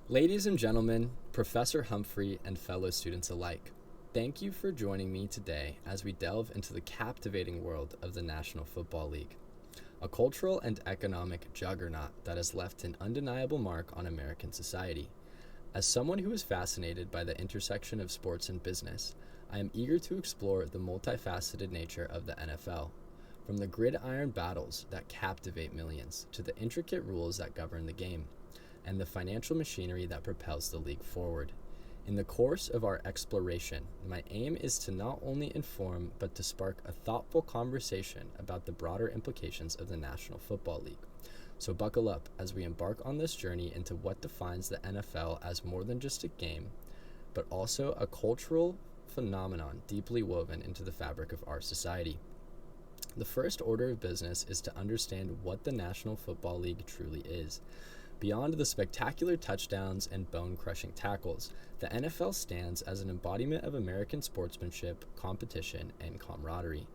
Ladies and gentlemen, Professor Humphrey and fellow students alike, thank you for joining me today as we delve into the captivating world of the National Football League, a cultural and economic juggernaut that has left an undeniable mark on American society. As someone who is fascinated by the intersection of sports and business, I am eager to explore the multifaceted nature of the NFL, from the gridiron battles that captivate millions to the intricate rules that govern the game and the financial machinery that propels the league forward. In the course of our exploration, my aim is to not only inform but to spark a thoughtful conversation about the broader implications of the National Football League. So buckle up as we embark on this journey into what defines the NFL as more than just a game, but also a cultural phenomenon deeply woven into the fabric of our society. The first order of business is to understand what the National Football League truly is. Beyond the spectacular touchdowns and bone-crushing tackles, the NFL stands as an embodiment of American sportsmanship, competition, and camaraderie.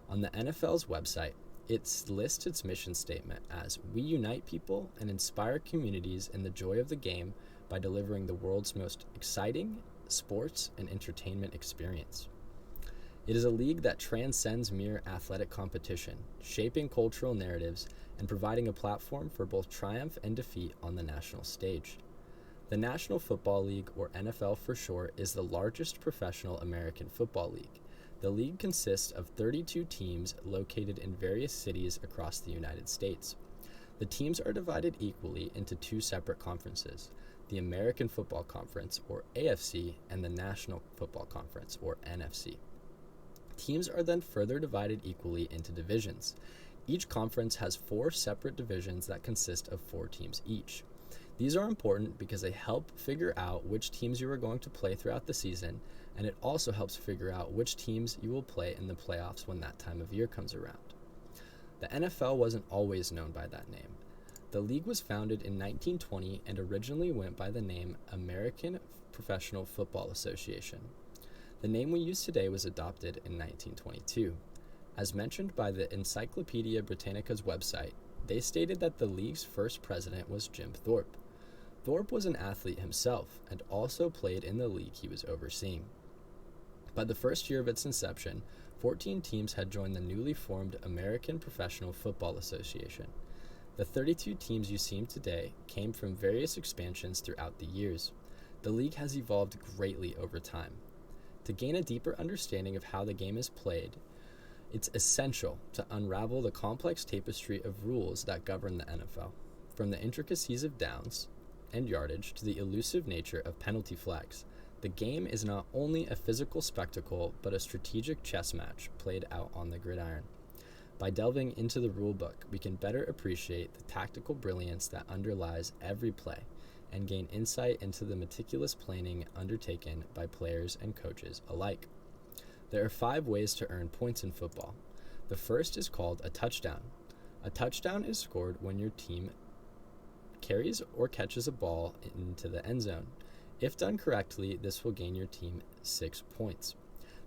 On the NFL's website, it lists its mission statement as, "We unite people and inspire communities in the joy of the game by delivering the world's most exciting sports and entertainment experience." It is a league that transcends mere athletic competition, shaping cultural narratives and providing a platform for both triumph and defeat on the national stage. The National Football League, or NFL for short, is the largest professional American football league. The league consists of 32 teams located in various cities across the United States. The teams are divided equally into two separate conferences, the American Football Conference, or AFC, and the National Football Conference, or NFC. Teams are then further divided equally into divisions. Each conference has 4 separate divisions that consist of 4 teams each. These are important because they help figure out which teams you are going to play throughout the season, and it also helps figure out which teams you will play in the playoffs when that time of year comes around. The NFL wasn't always known by that name. The league was founded in 1920 and originally went by the name American Professional Football Association. The name we use today was adopted in 1922. As mentioned by the Encyclopedia Britannica's website, they stated that the league's first president was Jim Thorpe. Thorpe was an athlete himself and also played in the league he was overseeing. By the first year of its inception, 14 teams had joined the newly formed American Professional Football Association. The 32 teams you see today came from various expansions throughout the years. The league has evolved greatly over time. To gain a deeper understanding of how the game is played, it's essential to unravel the complex tapestry of rules that govern the NFL, from the intricacies of downs and yardage to the elusive nature of penalty flags. The game is not only a physical spectacle, but a strategic chess match played out on the gridiron. By delving into the rulebook, we can better appreciate the tactical brilliance that underlies every play and gain insight into the meticulous planning undertaken by players and coaches alike. There are 5 ways to earn points in football. The first is called a touchdown. A touchdown is scored when your team carries or catches a ball into the end zone. If done correctly, this will gain your team 6 points.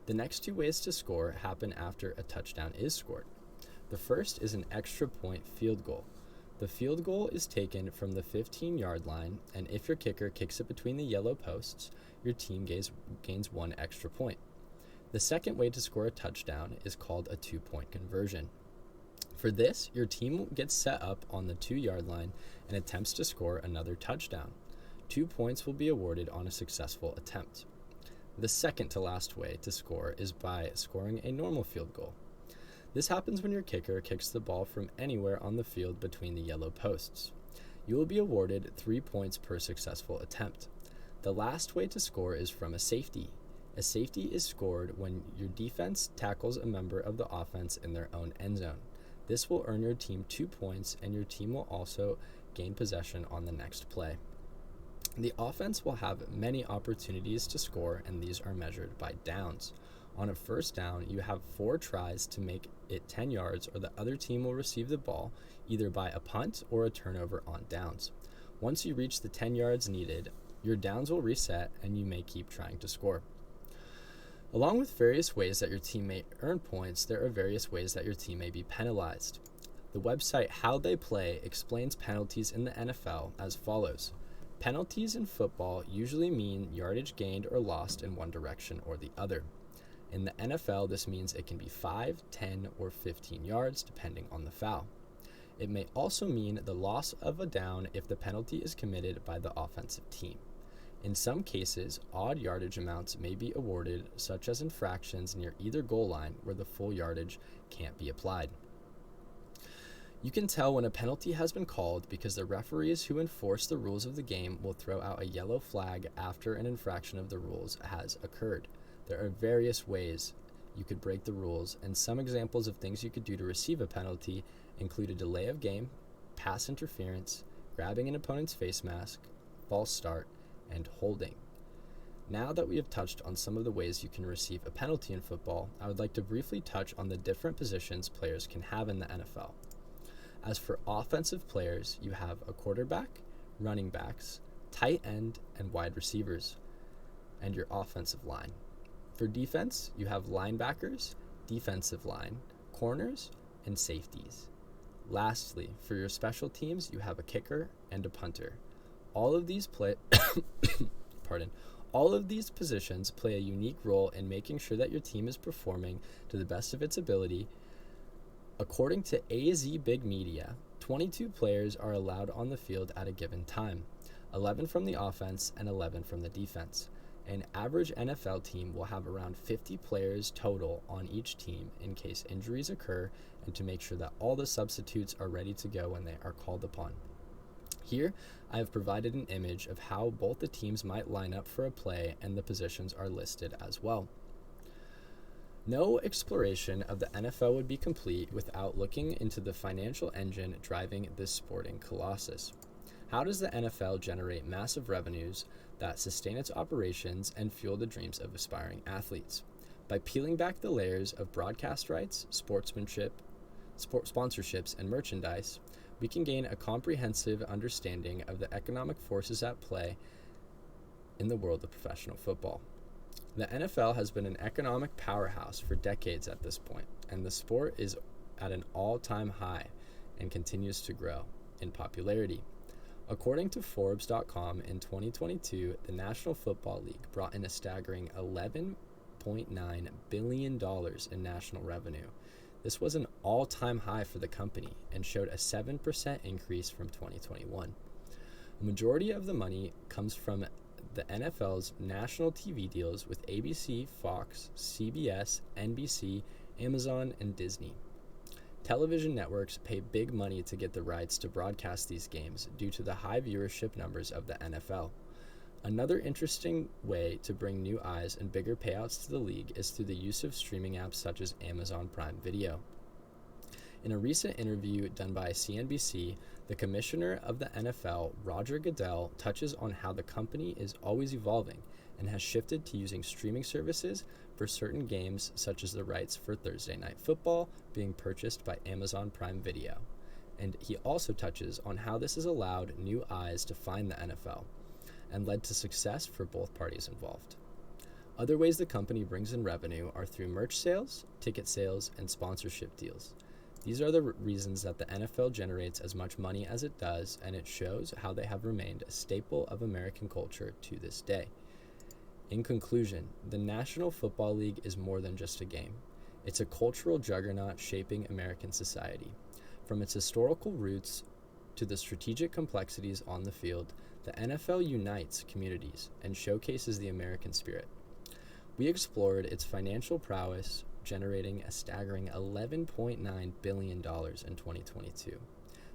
The next 2 ways to score happen after a touchdown is scored. The first is an extra point field goal. The field goal is taken from the 15-yard line, and if your kicker kicks it between the yellow posts, your team gains 1 extra point. The second way to score a touchdown is called a 2-point conversion. For this, your team gets set up on the 2-yard line and attempts to score another touchdown. 2 points will be awarded on a successful attempt. The second to last way to score is by scoring a normal field goal. This happens when your kicker kicks the ball from anywhere on the field between the yellow posts. You will be awarded 3 points per successful attempt. The last way to score is from a safety. A safety is scored when your defense tackles a member of the offense in their own end zone. This will earn your team 2 points, and your team will also gain possession on the next play. The offense will have many opportunities to score, and these are measured by downs. On a first down, you have 4 tries to make it 10 yards, or the other team will receive the ball either by a punt or a turnover on downs. Once you reach the 10 yards needed, your downs will reset and you may keep trying to score. Along with various ways that your team may earn points, there are various ways that your team may be penalized. The website How They Play explains penalties in the NFL as follows. Penalties in football usually mean yardage gained or lost in one direction or the other. In the NFL, this means it can be 5, 10, or 15 yards, depending on the foul. It may also mean the loss of a down if the penalty is committed by the offensive team. In some cases, odd yardage amounts may be awarded, such as infractions near either goal line where the full yardage can't be applied. You can tell when a penalty has been called because the referees who enforce the rules of the game will throw out a yellow flag after an infraction of the rules has occurred. There are various ways you could break the rules, and some examples of things you could do to receive a penalty include a delay of game, pass interference, grabbing an opponent's face mask, false start, and holding. Now that we have touched on some of the ways you can receive a penalty in football, I would like to briefly touch on the different positions players can have in the NFL. As for offensive players, you have a quarterback, running backs, tight end, and wide receivers, and your offensive line. For defense, you have linebackers, defensive line, corners, and safeties. Lastly, for your special teams, you have a kicker and a punter. All of these positions play a unique role in making sure that your team is performing to the best of its ability. According to AZ Big Media, 22 players are allowed on the field at a given time, 11 from the offense and 11 from the defense. An average NFL team will have around 50 players total on each team in case injuries occur and to make sure that all the substitutes are ready to go when they are called upon. Here, I have provided an image of how both the teams might line up for a play, and the positions are listed as well. No exploration of the NFL would be complete without looking into the financial engine driving this sporting colossus. How does the NFL generate massive revenues that sustain its operations and fuel the dreams of aspiring athletes? By peeling back the layers of broadcast rights, sponsorships, and merchandise, we can gain a comprehensive understanding of the economic forces at play in the world of professional football. The NFL has been an economic powerhouse for decades at this point, and the sport is at an all-time high and continues to grow in popularity. According to Forbes.com, in 2022, the National Football League brought in a staggering $11.9 billion in national revenue. This was an all-time high for the company and showed a 7% increase from 2021. A majority of the money comes from the NFL's national TV deals with ABC, Fox, CBS, NBC, Amazon, and Disney. Television networks pay big money to get the rights to broadcast these games due to the high viewership numbers of the NFL. Another interesting way to bring new eyes and bigger payouts to the league is through the use of streaming apps such as Amazon Prime Video. In a recent interview done by CNBC, the commissioner of the NFL, Roger Goodell, touches on how the company is always evolving and has shifted to using streaming services for certain games, such as the rights for Thursday Night Football being purchased by Amazon Prime Video. And he also touches on how this has allowed new eyes to find the NFL and led to success for both parties involved. Other ways the company brings in revenue are through merch sales, ticket sales, and sponsorship deals. These are the reasons that the NFL generates as much money as it does, and it shows how they have remained a staple of American culture to this day. In conclusion, the National Football League is more than just a game. It's a cultural juggernaut shaping American society. From its historical roots to the strategic complexities on the field, the NFL unites communities and showcases the American spirit. We explored its financial prowess, generating a staggering $11.9 billion in 2022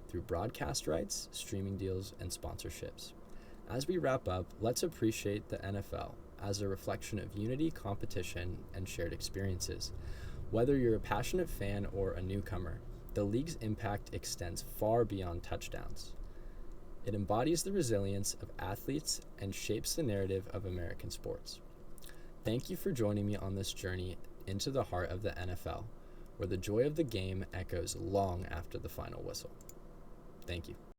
through broadcast rights, streaming deals, and sponsorships. As we wrap up, let's appreciate the NFL as a reflection of unity, competition, and shared experiences. Whether you're a passionate fan or a newcomer, the league's impact extends far beyond touchdowns. It embodies the resilience of athletes and shapes the narrative of American sports. Thank you for joining me on this journey into the heart of the NFL, where the joy of the game echoes long after the final whistle. Thank you.